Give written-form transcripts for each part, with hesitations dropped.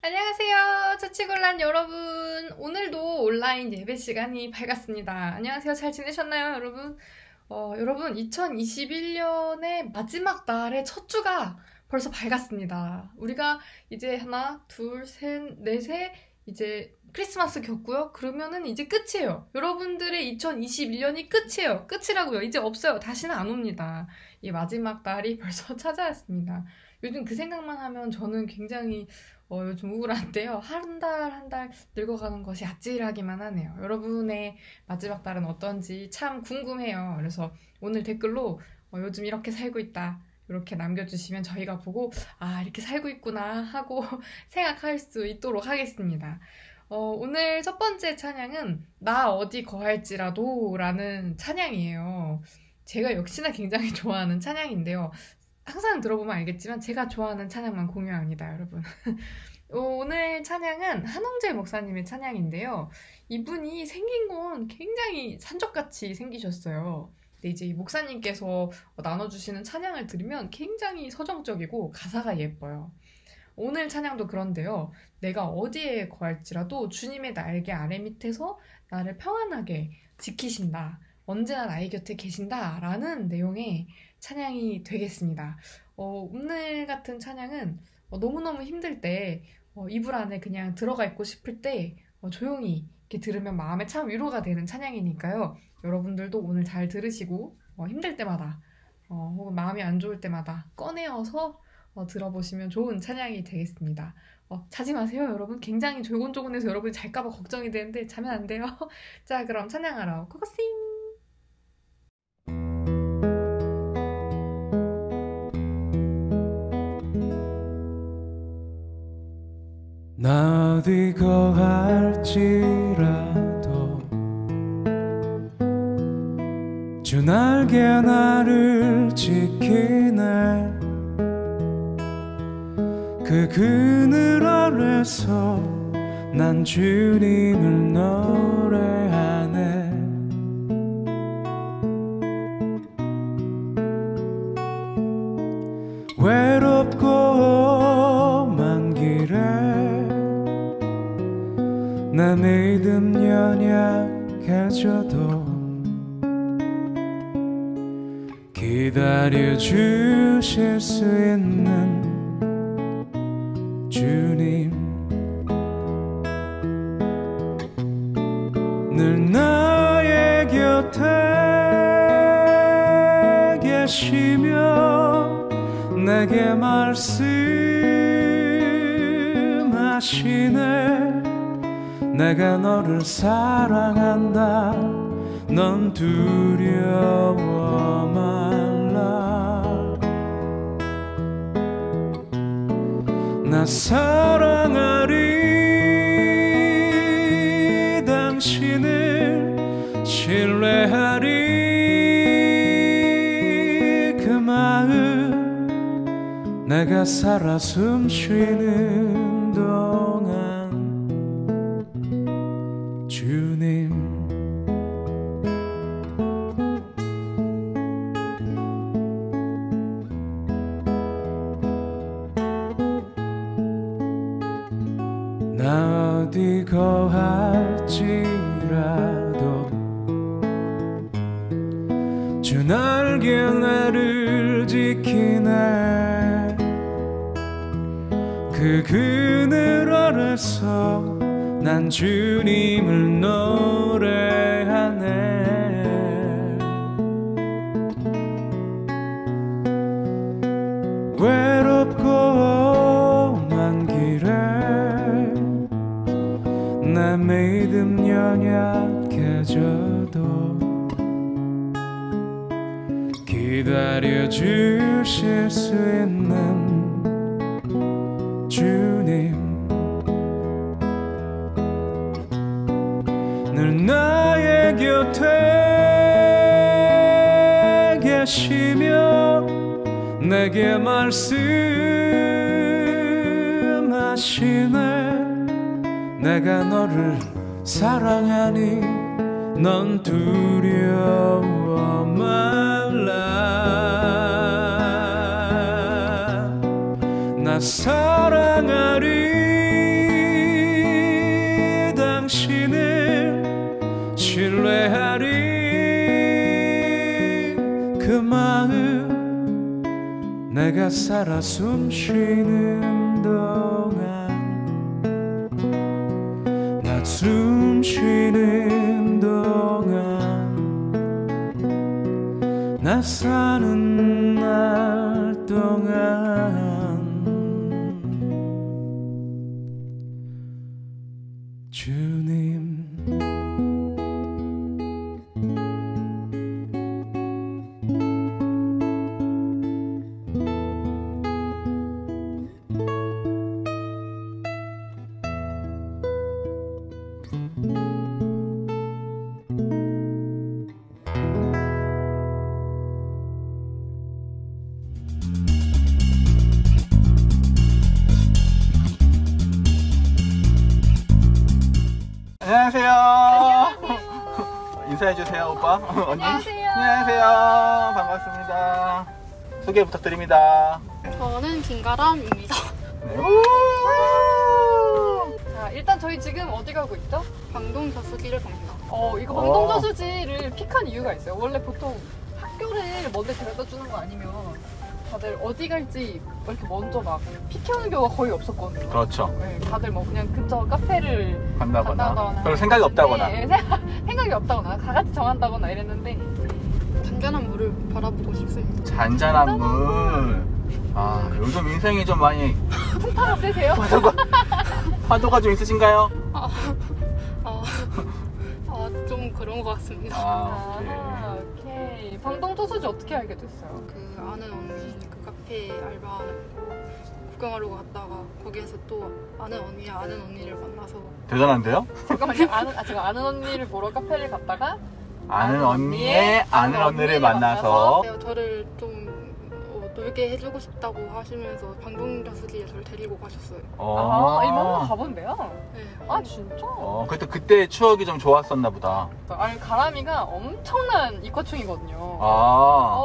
안녕하세요. 처치곤란 여러분. 오늘도 온라인 예배 시간이 밝았습니다. 안녕하세요. 잘 지내셨나요, 여러분? 여러분, 2021년의 마지막 달의 첫 주가 벌써 밝았습니다. 우리가 이제 하나, 둘, 셋, 넷에 이제 크리스마스 겪고요. 그러면은 이제 끝이에요. 여러분들의 2021년이 끝이에요. 끝이라고요. 이제 없어요. 다시는 안 옵니다. 이 마지막 달이 벌써 찾아왔습니다. 요즘 그 생각만 하면 저는 굉장히 요즘 우울한데요. 한 달 한 달 늙어가는 것이 아찔하기만 하네요. 여러분의 마지막 달은 어떤지 참 궁금해요. 그래서 오늘 댓글로 요즘 이렇게 살고 있다, 이렇게 남겨주시면 저희가 보고 이렇게 살고 있구나 하고 생각할 수 있도록 하겠습니다. 오늘 첫 번째 찬양은 나 어디 거할지라도 라는 찬양이에요. 제가 역시나 굉장히 좋아하는 찬양인데요. 항상 들어보면 알겠지만 제가 좋아하는 찬양만 공유합니다, 여러분. 오늘 찬양은 한홍재 목사님의 찬양인데요. 이분이 생긴 건 굉장히 산적같이 생기셨어요. 근데 이제 이 목사님께서 나눠주시는 찬양을 들으면 굉장히 서정적이고 가사가 예뻐요. 오늘 찬양도 그런데요. 내가 어디에 거할지라도 주님의 날개 아래 밑에서 나를 평안하게 지키신다, 언제나 나의 곁에 계신다 라는 내용의 찬양이 되겠습니다. 오늘 같은 찬양은 너무너무 힘들 때, 이불 안에 그냥 들어가 있고 싶을 때 조용히 이렇게 들으면 마음에 참 위로가 되는 찬양이니까요. 여러분들도 오늘 잘 들으시고 힘들 때마다 혹은 마음이 안 좋을 때마다 꺼내어서 들어보시면 좋은 찬양이 되겠습니다. 자지 마세요, 여러분. 굉장히 조곤조곤해서 여러분이 잘까봐 걱정이 되는데 자면 안 돼요. 자, 그럼 찬양하러 고고싱! 나 어디 거할지라도 주 날개 나를 지키네. 그 그늘 아래서 난 주님을 노래하네. 외롭고 험한 길에 내 믿음 연약해져도 기다려 주실 수 있는 주님, 늘 나의 곁에 계시며 내게 말씀하시네. 내가 너를 사랑한다, 넌 두려워 말라. 나 사랑하리, 당신을 신뢰하리. 그 마음 내가 살아 숨쉬는 동안 주님, 나 어디 거할지라도 주 날개 나를 지키네. 그 그늘 아래서 난 주님을 노래하네. 외롭고 험한 길에 내 믿음 연약해져도 기다려 주실 수 있는 주님, 늘 나의 곁에 계시며 내게 말씀하시네. 내가 너를 사랑하니 넌 두려워 말라. 나 사랑하리, 내가 살아 숨쉬는 동안 나 숨쉬는 동안 나 사는 날 동안 주님 안녕하세요. 인사해주세요, 오빠. 언니. 안녕하세요. 안녕하세요. 반갑습니다. 소개 부탁드립니다. 저는 김가람입니다. 네. 자, 일단 저희 지금 어디 가고 있죠? 방동 저수지를 갑니다. 이거 방동저수지를 픽한 이유가 있어요. 원래 보통 학교를 먼저 데려다 주는 거 아니면 다들 어디 갈지 이렇게 먼저 막 픽해오는 경우가 거의 없었거든요. 그렇죠. 네, 다들 뭐 그냥 근처 카페를 간다거나 별 생각이 없다거나. 네, 생각이 없다거나 다 같이 정한다거나 이랬는데 잔잔한 물을 바라보고 싶습니다. 잔잔한 물. 아, 요즘 인생이 좀 많이 풍파가 세세요? 파도가 좀 있으신가요? 좀 그런 것 같습니다. 아, 오케이. 방동저수지 어떻게 알게 됐어요? 그 아는 언니 그 카페 알바하는 거 구경하러 갔다가 거기에서 또 아는 언니를 만나서 대단한데요? 잠깐만요. 제가 아는 언니를 보러 카페를 갔다가 아는 언니의 아는 언니를 만나서 저를 좀 놀게 해주고 싶다고 하시면서 방동 저수지에 저를 데리고 가셨어요. 이만한 가본데요? 네. 아, 진짜? 그때 추억이 좀 좋았었나 보다. 아니, 가람이가 엄청난 이과충이거든요.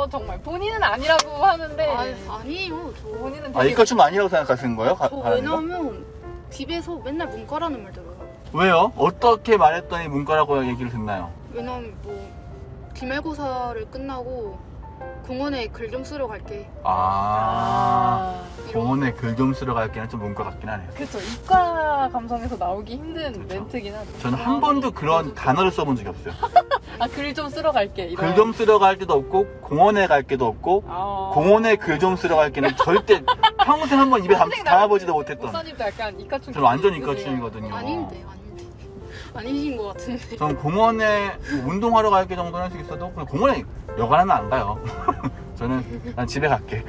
정말 본인은 아니라고 하는데 아니에요. 본인은 아, 이거 좀 아니라고 생각하시는 거예요? 왜냐면 집에서 맨날 문과라는 말 들어요. 왜요? 어떻게 말했더니 문과라고 얘기를 듣나요? 왜냐면 뭐 기말고사를 끝나고 공원에 글 좀 쓰러 갈게. 공원에 글 좀 쓰러 갈게는 좀 문과 같긴 하네요. 그쵸. 이과 감성에서 나오기 힘든 멘트긴 하죠. 저는 한 번도 그런 단어를 써본 적이 없어요. 글 좀 쓰러 갈게. 이런. 글 좀 쓰러 갈 때도 없고 공원에 갈 때도 없고 공원에 글 좀 쓰러 갈게는 절대 평생 한 번 입에 담아보지도 못했던. 목사님도 약간 이과충. 저는 완전 이과충이거든요. 아닌데. 아니신 것 같은데. 전 공원에 운동하러 갈게 정도는 할 수 있어도 그냥 공원에 여간하면 안 가요. 난 집에 갈게.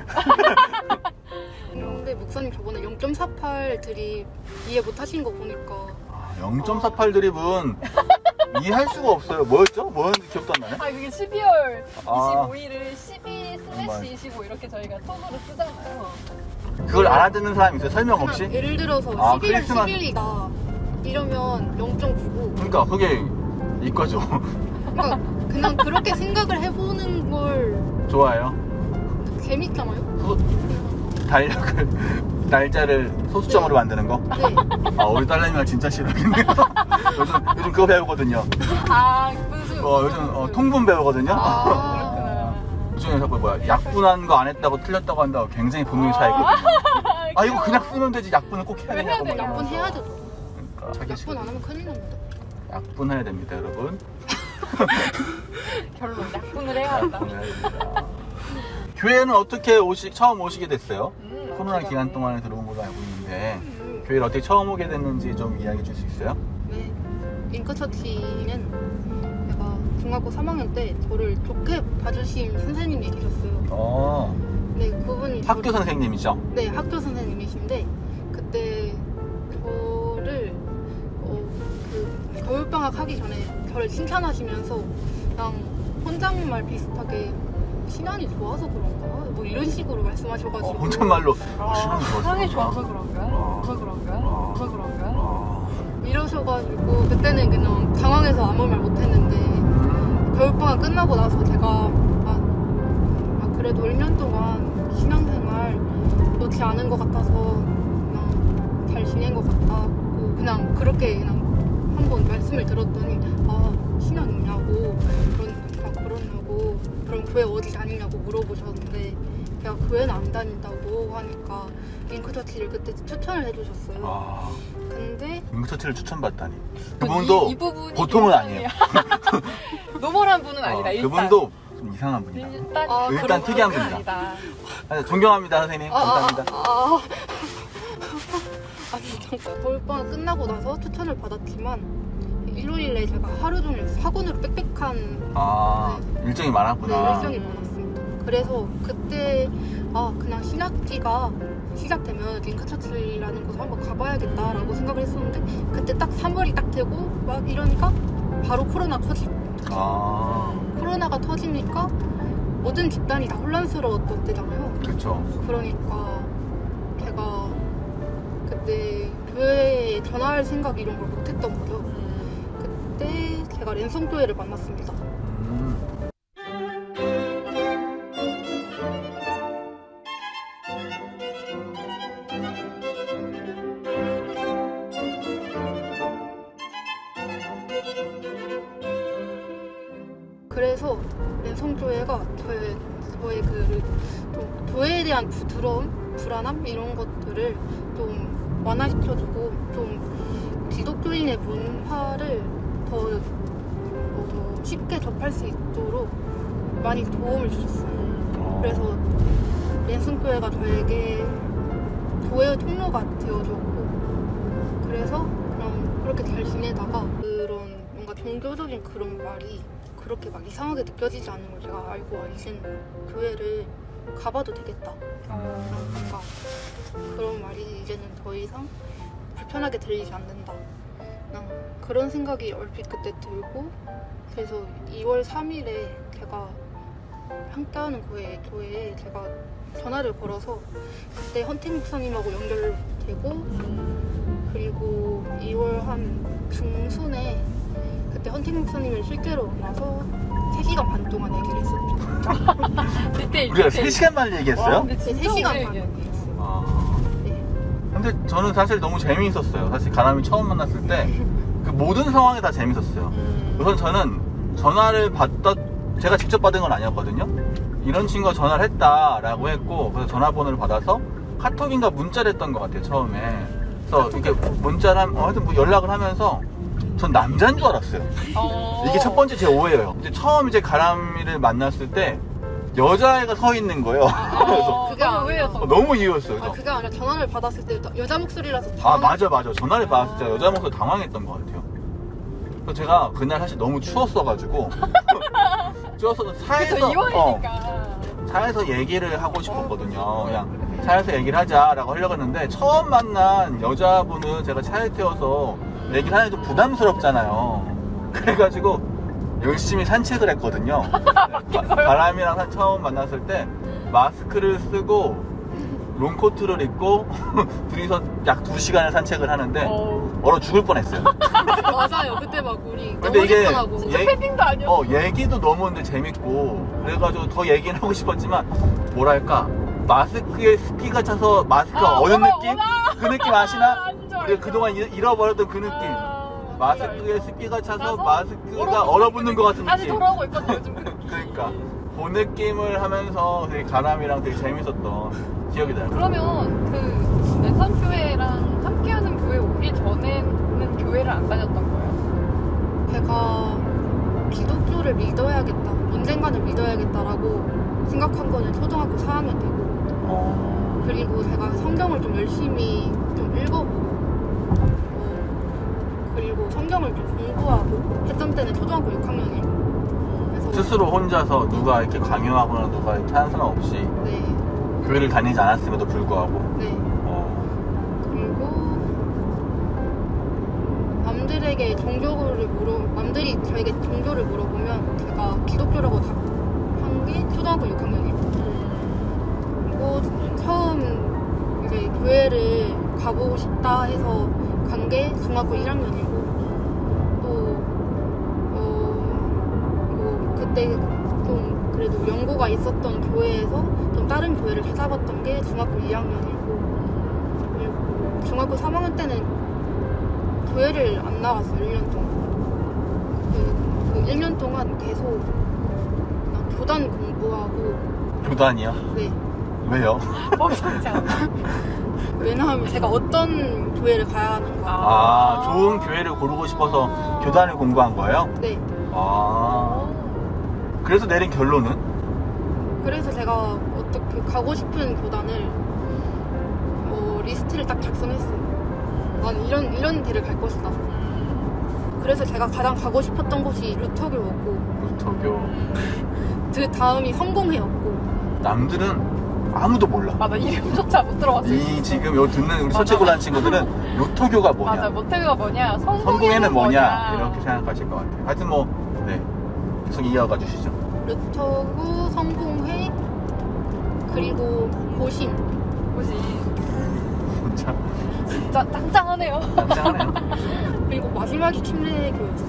근데 목사님 저번에 0.48 드립 이해 못 하신 거 보니까 0.48 드립은 이해할 수가 없어요. 뭐였는지 기억도 안 나네. 그게 12월 25일을 12/25 이렇게 저희가 톡으로 쓰잖아요. 그걸 알아듣는 사람이 있어요? 설명 없이? 예를 들어서 11월 11일이다 이러면 0.99. 그러니까 그게 이과죠. 그냥 그렇게 생각을 해보는 걸 좋아요. 재밌잖아요. 날짜를 소수점으로 만드는 거? 네. 우리 딸내미가 진짜 싫어하겠네요. 요즘 그거 배우거든요. 무슨 요즘 통분 배우거든요. 그렇구나. 요즘에 자꾸 약분한 거 안 했다고 틀렸다고 한다고 굉장히 분명히 차이거든요. 이거 그냥 쓰면 되지 약분을 꼭 해야 되냐고. 약분 해야죠. 그러니까 약분 안 하면 큰일 납니다. 약분해야 됩니다, 여러분. 결론 약분을 해야 한다. 교회는 어떻게 처음 오시게 됐어요? 코로나 기간 동안에 들어온 걸로 알고 있는데 교회를 어떻게 처음 오게 됐는지 좀 이야기해 줄 수 있어요? 네. 링크처치는 제가 중학교 3학년 때 저를 좋게 봐주신 선생님이 계셨어요. 네, 그분이 학교 선생님이죠? 네, 학교 선생님이신데 그때 저를 그 겨울방학 하기 전에 저를 칭찬하시면서 그냥 혼잣말 비슷하게 신안이 좋아서 그런가? 뭐 이런 식으로 말씀하셔가지고 혼잣말로 신앙이 좋아서 그런가? 이러셔가지고 그때는 그냥 당황해서 아무 말 못했는데 겨울방학 끝나고 나서 제가 그래도 1년 동안 신앙생활 놓지 않은 것 같아서 그냥 잘 지낸 것 같다고 그냥 그렇게 그냥 한번 말씀을 들었더니 신앙 있냐고 그러냐고 그럼 교회 어디 다니냐고 물어보셨는데 제가 교회는 안 다닌다고 하니까 링크처치를 그때 추천을 해주셨어요. 아, 근데 링크처치를 추천받다니. 그분도 이 부분이 보통은 아니에요. 노멀한 분은 아니다. 일단. 그분도 좀 이상한 분이다. 일단 일단 특이한 분이다. 아니다. 존경합니다, 선생님. 감사합니다. 아니 잠깐 겨울방학 끝나고 나서 추천을 받았지만 일요일에 제가 하루 종일 학원으로 빽빽한 일정이 많았구나. 일정이 많았습니다. 그래서 그때 그냥 신학기가 시작되면 링크처치라는 곳을 한번 가봐야겠다라고 생각을 했었는데 그때 딱 3월이 딱 되고 막 이러니까 바로 코로나가 터지니까 모든 집단이 다 혼란스러웠던 때잖아요. 그렇죠. 그러니까 제가 그때 교회에 전화할 생각 이런 걸 못했던 거죠. 그때 제가 랜선교회를 만났습니다. 그래서 랜선교회가 저의 그 좀 교회에 대한 부드러움, 불안함 이런 것들을 좀 완화시켜주고 좀 기독교인의 문화를 더 쉽게 접할 수 있도록 많이 도움을 주셨어요. 그래서 랜선교회가 저에게 교회의 통로가 되어줬고 그래서 그냥 그렇게 잘 지내다가 그런 뭔가 종교적인 그런 말이 그렇게 막 이상하게 느껴지지 않는 걸 제가 알고 이제는 교회를 가봐도 되겠다 뭔가 그런 말이 이제는 더 이상 불편하게 들리지 않는다 그냥 그런 생각이 얼핏 그때 들고 그래서 2월 3일에 제가 함께하는 교회에 제가 전화를 걸어서 그때 헌택 목사님하고 연결되고 그리고 2월 한 중순에 그때 헌택 목사님을 실제로 만나서 3시간 반 동안 얘기를 했었죠. 우리가 3시간만 얘기했어요? 네, 3시간 반 얘기했어요. 네. 근데 저는 사실 너무 재미있었어요. 사실 가람이 처음 만났을 때 그 모든 상황이 다 재밌었어요. 우선 저는 전화를 제가 직접 받은 건 아니었거든요. 이런 친구가 전화를 했다라고 했고 그래서 전화번호를 받아서 카톡인가 문자를 했던 것 같아요, 처음에. 그래서 이렇게 문자를 하여튼 뭐 연락을 하면서 전 남자인 줄 알았어요. 이게 첫 번째 제 오해예요. 이제 처음 이제 가람이를 만났을 때 여자애가 서 있는 거예요. 그래서 그게 아니었어. 너무 이해했어요. 그게 아니라 전화를 받았을 때 여자 목소리라서 맞아. 전화를 받았을 때 여자 목소리 당황했던 것 같아요. 그래서 제가 그날 사실 너무 추웠어가지고 추웠어도 차에서 얘기를 하고 싶었거든요. 그냥 차에서 얘기를 하자라고 하려고 했는데 처음 만난 여자분은 제가 차에 태워서 얘기를 하는 게 좀 부담스럽잖아요. 그래가지고 열심히 산책을 했거든요. 바람이랑 처음 만났을 때 마스크를 쓰고 롱코트를 입고 둘이서 약 2시간을 산책을 하는데 얼어 죽을 뻔했어요. 맞아요. 그때 막 우리 근데 이게 패딩도 아니었어. 얘기도 너무 근데 재밌고 그래가지고 더 얘기는 하고 싶었지만 뭐랄까 마스크에 습기가 차서 마스크가 어는 느낌? 그 느낌 아시나? 우리가 그동안 잃어버렸던 그 느낌. 마스크에 습기가 차서 마스크가 얼어붙는 것 같은 다시 느낌. 돌아오고 있거든요, 요즘 그 느낌. 그러니까 그 느낌을 하면서 되게 가람이랑 되게 재밌었던 기억이 나요. 그러면 그 랜선교회랑 함께하는 교회 오기 전에는 교회를 안 다녔던 거예요? 제가 기독교를 믿어야겠다, 언젠가는 믿어야겠다라고 생각한 거는 초등학교 4학년 때고 그리고 제가 성경을 좀 열심히 좀 읽어보고 그리고 성경을 좀 공부하고 했던 때는 초등학교 6학년이고 그래서 스스로 혼자서 누가 이렇게 강요하거나 누가 이렇게 하는 사람 없이 네. 교회를 다니지 않았음에도 불구하고 네. 그리고 남들이 저에게 종교를 물어보면 제가 기독교라고 답한 게 초등학교 6학년이고 그리고 처음 이제 교회를 가보고 싶다 해서 간 게 중학교 1학년이고 또 그때 좀 그래도 연고가 있었던 교회에서 좀 다른 교회를 찾아봤던 게 중학교 2학년이고 그리고 중학교 3학년 때는 교회를 안 나갔어요. 1년 동안 그 1년 동안 계속 교단 공부하고 교단이요? 네 왜요? 범상치 않아. 왜냐하면 제가 어떤 교회를 가야 하는가. 아, 좋은 교회를 고르고 싶어서 교단을 공부한 거예요? 네. 아, 그래서 내린 결론은? 그래서 제가 어떻게 가고 싶은 교단을 리스트를 딱 작성했어요. 난 이런 데를 갈 것이다. 그래서 제가 가장 가고 싶었던 곳이 루터교였고, 루터교. 그 다음이 성공회였고. 남들은 아무도 몰라. 맞아, 이름조차 못 들어봤어. 이 지금 여기 듣는 우리 서치골란 친구들은 루터교가 뭐냐, 맞아, 모태교가 뭐냐, 성공회는 뭐냐 이렇게 생각하실 것 같아요. 하여튼 뭐 네, 계속 이어가 주시죠. 루터교, 성공회, 그리고 보신. 뭐지? 진짜 진짜 짱짱하네요. 짱짱하네요. 그리고 마지막이 침례교였어.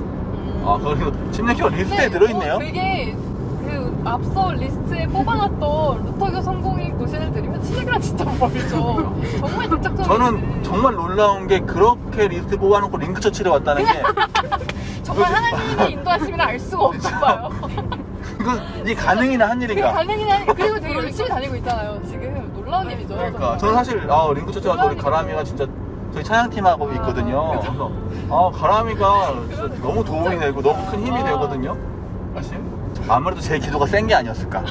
아, 그리고 침례교 리스트에 들어있네요. 되게 그 앞서 리스트에 뽑아놨던 루터교 성공인 고신을 들으면 침례교랑 진짜 멀죠. 정말 대적적인. 저는 정말 놀라운 게 그렇게 리스트 뽑아놓고 링크처치를 왔다는 게 정말 하나님의 인도하심이라 알 수가 없어요. 이게 가능이나 한 그게 일인가? 가능이나 그리고 되게 열심히 다니고 있잖아요. 지금 놀라운 일이죠. 그러니까 정말. 저는 사실 링크처치 와서 우리 가람이가 진짜 저희 찬양팀하고 있거든요. 그래서 가람이가 진짜 너무 도움이 되고 너무 큰 힘이 되거든요. 사실 아무래도 제 기도가 센 게 아니었을까.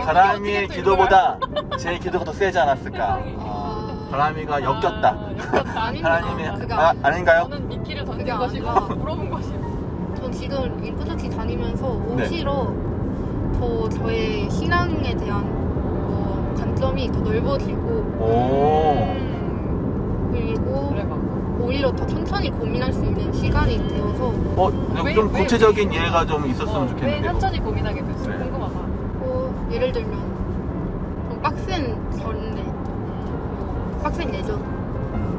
가람이의 기도보다 제 기도가 더 세지 않았을까. 가람이가 엮였다. 하나님의 아닌가요? 저는 미끼를 던진 그게 것이고 아니라 물어본 것이고. 전 지금 링크처치 다니면서 네. 오히려 더 저의 신앙에 대한 관점이 더 넓어지고, 오. 그리고 그래 봐. 오히려 더 천천히 고민할 수 있는 시간이 되어서 좀 구체적인 예가 좀 있었으면 왜 좋겠는데. 천천히 고민하게 됐어? 네. 궁금하다. 예를 들면 좀 빡센 전례, 빡센 예전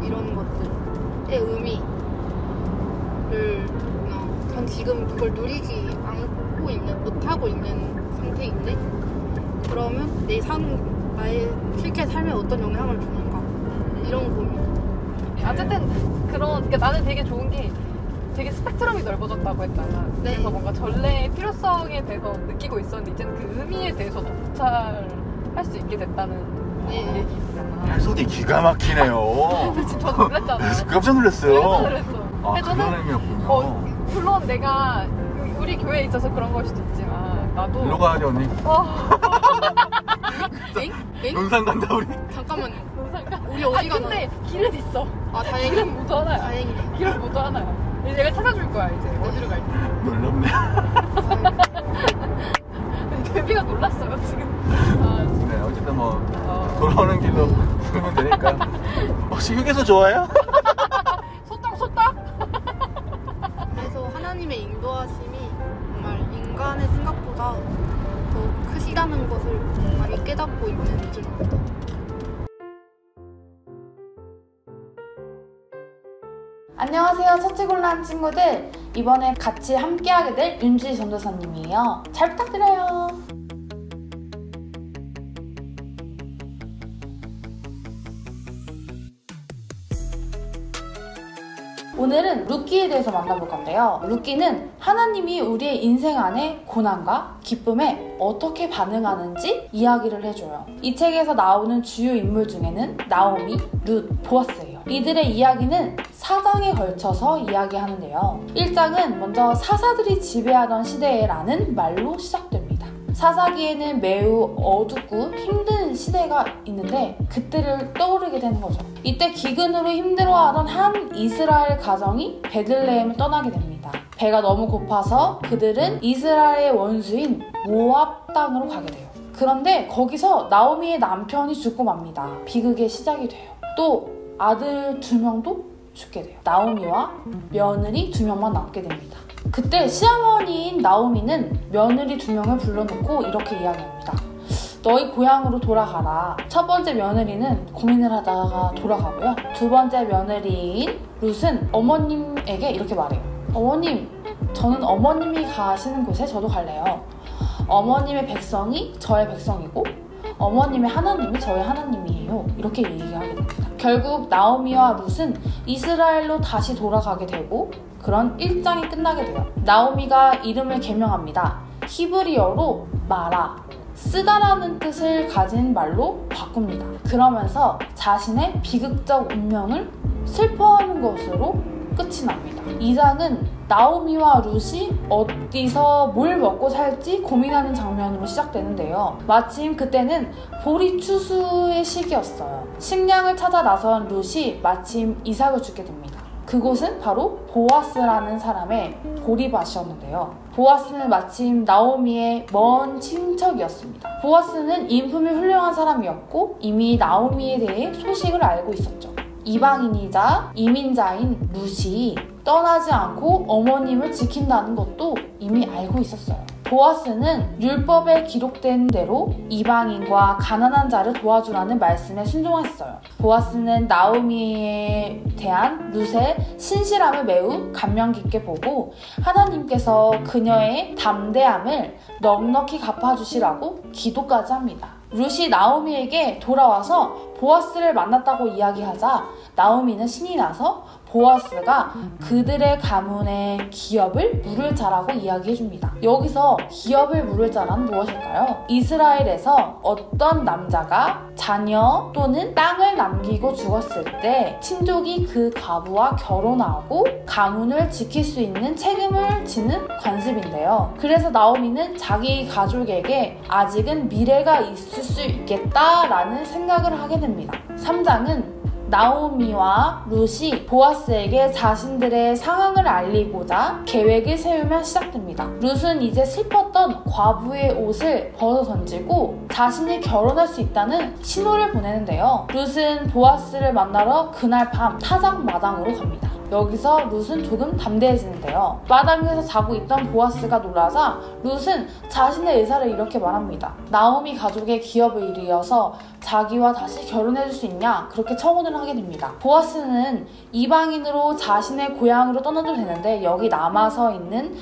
이런 것들의 의미를 전 지금 그걸 누리지 않고 못하고 있는 상태인데, 그러면 나의 실제 삶에 어떤 영향을 주는가, 이런 고민. 어쨌든 그러니까 나는 되게 좋은 게 되게 스펙트럼이 넓어졌다고 했잖아. 네. 그래서 뭔가 전례의 필요성에 대해서 느끼고 있었는데 이제는 그 의미에 대해서도 고찰할 수 있게 됐다는 네. 얘기 있잖아. 해석이 기가 막히네요. 진짜 저 놀랐잖아. 깜짝 놀랐어요. 그래서 아, 근데 그런 의미였군요. 물론 내가 우리 교회에 있어서 그런 걸 수도 있지만 나도 일로 가야지 언니. 엥? 용산 간다 우리. 잠깐만요. 상관. 우리 어디 가나? 근데 길은 있어. 다행이네. 길은 모두 하나야. 다행이네. 길은 모두 하나야. 이제 내가 찾아줄 거야 이제 어디로 갈지. 놀랍네. 데뷔가 놀랐어요 지금. 네, 어쨌든 뭐 돌아오는 길로 풀면 되니까. 혹시 휴게소 좋아해요? 소떡. 그래서 하나님의 인도하심이 정말 인간의 생각보다 더 크시다는 것을 많이 깨닫고 있는 중입니다. 안녕하세요, 서치곤란 친구들. 이번에 같이 함께하게 될 윤주희 전도사님이에요. 잘 부탁드려요. 오늘은 루키에 대해서 만나볼 건데요. 루키는 하나님이 우리의 인생 안에 고난과 기쁨에 어떻게 반응하는지 이야기를 해줘요. 이 책에서 나오는 주요 인물 중에는 나오미, 룻, 보아스예요. 이들의 이야기는 4장에 걸쳐서 이야기하는데요. 1장은 먼저 사사들이 지배하던 시대라는 말로 시작됩니다. 사사기에는 매우 어둡고 힘든 시대가 있는데 그때를 떠오르게 되는 거죠. 이때 기근으로 힘들어하던 한 이스라엘 가정이 베들레헴을 떠나게 됩니다. 배가 너무 고파서 그들은 이스라엘의 원수인 모압 땅으로 가게 돼요. 그런데 거기서 나오미의 남편이 죽고 맙니다. 비극의 시작이 돼요. 또 아들 2명도 죽게 돼요. 나오미와 며느리 2명만 남게 됩니다. 그때 시어머니인 나오미는 며느리 2명을 불러놓고 이렇게 이야기합니다. 너희 고향으로 돌아가라. 첫 번째 며느리는 고민을 하다가 돌아가고요. 두 번째 며느리인 룻은 어머님에게 이렇게 말해요. 어머님, 저는 어머님이 가시는 곳에 저도 갈래요. 어머님의 백성이 저의 백성이고 어머님의 하나님이 저의 하나님이에요. 이렇게 얘기하게 됩니다. 결국 나오미와 룻은 이스라엘로 다시 돌아가게 되고 그런 1장이 끝나게 돼요. 나오미가 이름을 개명합니다. 히브리어로 마라, 쓰다라는 뜻을 가진 말로 바꿉니다. 그러면서 자신의 비극적 운명을 슬퍼하는 것으로 끝이 납니다. 2장은 나오미와 룻이 어디서 뭘 먹고 살지 고민하는 장면으로 시작되는데요. 마침 그때는 보리 추수의 시기였어요. 식량을 찾아 나선 룻이 마침 이삭을 주게 됩니다. 그곳은 바로 보아스라는 사람의 보리밭이었는데요. 보아스는 마침 나오미의 먼 친척이었습니다. 보아스는 인품이 훌륭한 사람이었고 이미 나오미에 대해 소식을 알고 있었죠. 이방인이자 이민자인 룻이 떠나지 않고 어머님을 지킨다는 것도 이미 알고 있었어요. 보아스는 율법에 기록된 대로 이방인과 가난한 자를 도와주라는 말씀에 순종했어요. 보아스는 나오미에 대한 룻의 신실함을 매우 감명 깊게 보고 하나님께서 그녀의 담대함을 넉넉히 갚아주시라고 기도까지 합니다. 룻이 나오미에게 돌아와서 보아스를 만났다고 이야기하자 나오미는 신이 나서 보아스가 그들의 가문의 기업을 물을 자라고 이야기해줍니다. 여기서 기업을 물을 자란 무엇일까요? 이스라엘에서 어떤 남자가 자녀 또는 땅을 남기고 죽었을 때 친족이 그 과부와 결혼하고 가문을 지킬 수 있는 책임을 지는 관습인데요. 그래서 나오미는 자기 가족에게 아직은 미래가 있을 수 있겠다라는 생각을 하게 됩니다. 3장은 나오미와 룻이 보아스에게 자신들의 상황을 알리고자 계획을 세우며 시작됩니다. 룻은 이제 슬펐던 과부의 옷을 벗어 던지고 자신이 결혼할 수 있다는 신호를 보내는데요. 룻은 보아스를 만나러 그날 밤 타작 마당으로 갑니다. 여기서 룻은 조금 담대해지는데요. 마당에서 자고 있던 보아스가 놀라자 룻은 자신의 의사를 이렇게 말합니다. 나오미 가족의 기업을 이어서 자기와 다시 결혼해줄 수 있냐? 그렇게 청혼을 하게 됩니다. 보아스는 이방인으로 자신의 고향으로 떠나도 되는데 여기 남아서 있는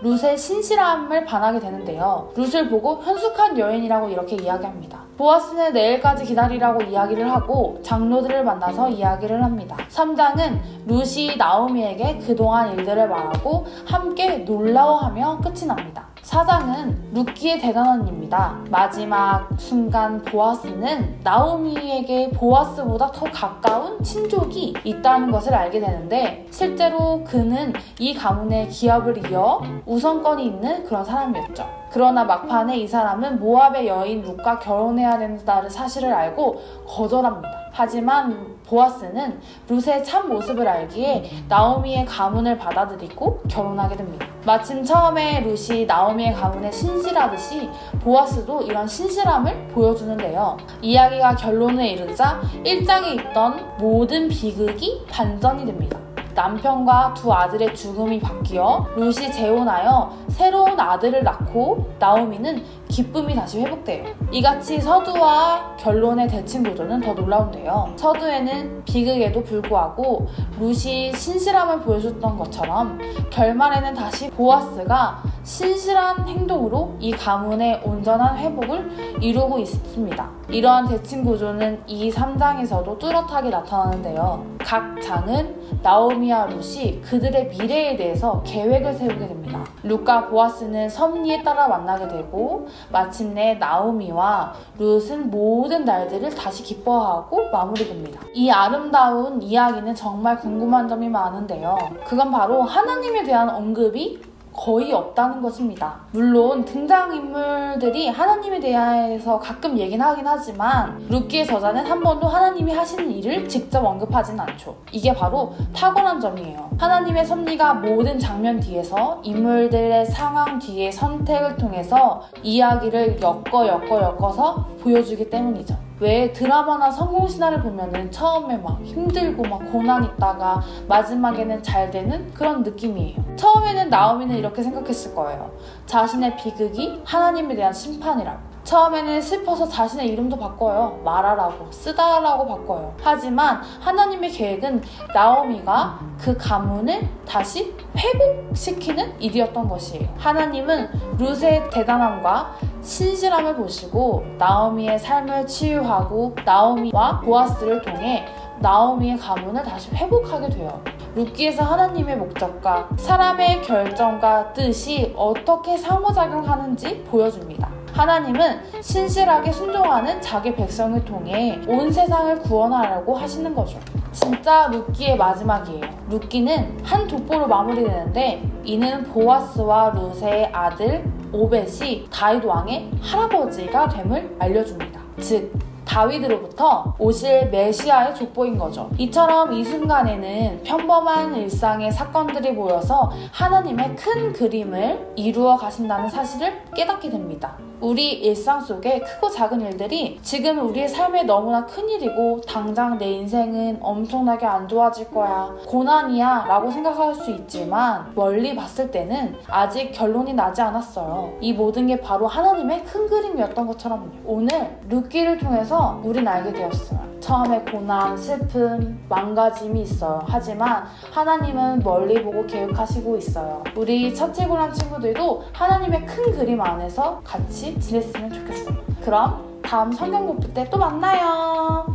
룻의 신실함을 반하게 되는데요. 룻을 보고 현숙한 여인이라고 이렇게 이야기합니다. 보아스는 내일까지 기다리라고 이야기를 하고 장로들을 만나서 이야기를 합니다. 3장은 룻이 나오미에게 그동안 일들을 말하고 함께 놀라워하며 끝이 납니다. 4장은 룻기의 대단원입니다. 마지막 순간 보아스는 나오미에게 보아스보다 더 가까운 친족이 있다는 것을 알게 되는데 실제로 그는 이 가문의 기업을 이어 우선권이 있는 그런 사람이었죠. 그러나 막판에 이 사람은 모압의 여인 룻과 결혼해야 된다는 사실을 알고 거절합니다. 하지만 보아스는 룻의 참 모습을 알기에 나오미의 가문을 받아들이고 결혼하게 됩니다. 마침 처음에 룻이 나오미의 가문에 신실하듯이 보아스도 이런 신실함을 보여주는데요. 이야기가 결론에 이르자 1장에 있던 모든 비극이 반전이 됩니다. 남편과 두 아들의 죽음이 바뀌어 룻이 재혼하여 새로운 아들을 낳고 나오미는 기쁨이 다시 회복돼요. 이같이 서두와 결론의 대칭 구조는 더 놀라운데요. 서두에는 비극에도 불구하고 룻이 신실함을 보여줬던 것처럼 결말에는 다시 보아스가 신실한 행동으로 이 가문의 온전한 회복을 이루고 있습니다. 이러한 대칭 구조는 이 3장에서도 뚜렷하게 나타나는데요. 각 장은 나오미와 룻이 그들의 미래에 대해서 계획을 세우게 됩니다. 룻과 보아스는 섭리에 따라 만나게 되고 마침내 나오미와 룻은 모든 날들을 다시 기뻐하고 마무리됩니다. 이 아름다운 이야기는 정말 궁금한 점이 많은데요. 그건 바로 하나님에 대한 언급이 거의 없다는 것입니다. 물론 등장인물들이 하나님에 대해서 가끔 얘기는 하긴 하지만 룻기의 저자는 한 번도 하나님이 하시는 일을 직접 언급하진 않죠. 이게 바로 탁월한 점이에요. 하나님의 섭리가 모든 장면 뒤에서 인물들의 상황 뒤의 선택을 통해서 이야기를 엮어서 보여주기 때문이죠. 왜 드라마나 성공신화를 보면은 처음에 막 힘들고 막 고난 있다가 마지막에는 잘 되는 그런 느낌이에요. 처음에는 나오미는 이렇게 생각했을 거예요. 자신의 비극이 하나님에 대한 심판이라고. 처음에는 슬퍼서 자신의 이름도 바꿔요. 마라라고, 쓰다라고 바꿔요. 하지만 하나님의 계획은 나오미가 그 가문을 다시 회복시키는 일이었던 것이에요. 하나님은 룻의 대단함과 신실함을 보시고 나오미의 삶을 치유하고 나오미와 보아스를 통해 나오미의 가문을 다시 회복하게 돼요. 룻기에서 하나님의 목적과 사람의 결정과 뜻이 어떻게 상호작용하는지 보여줍니다. 하나님은 신실하게 순종하는 자기 백성을 통해 온 세상을 구원하려고 하시는 거죠. 진짜 룻기의 마지막이에요. 룻기는 한 독보로 마무리되는데 이는 보아스와 룻의 아들 오벳이 다윗 왕의 할아버지가 됨을 알려줍니다. 즉 다윗으로부터 오실 메시아의 족보인 거죠. 이처럼 이 순간에는 평범한 일상의 사건들이 모여서 하나님의 큰 그림을 이루어 가신다는 사실을 깨닫게 됩니다. 우리 일상 속에 크고 작은 일들이 지금 우리의 삶에 너무나 큰일이고 당장 내 인생은 엄청나게 안 좋아질 거야, 고난이야 라고 생각할 수 있지만 멀리 봤을 때는 아직 결론이 나지 않았어요. 이 모든 게 바로 하나님의 큰 그림이었던 것처럼요. 오늘 룻기를 통해서 우린 알게 되었어요. 처음에 고난, 슬픔, 망가짐이 있어요. 하지만 하나님은 멀리 보고 계획하시고 있어요. 우리 처치곤란 친구들도 하나님의 큰 그림 안에서 같이 지냈으면 좋겠어요. 그럼 다음 성경 공부 때 또 만나요.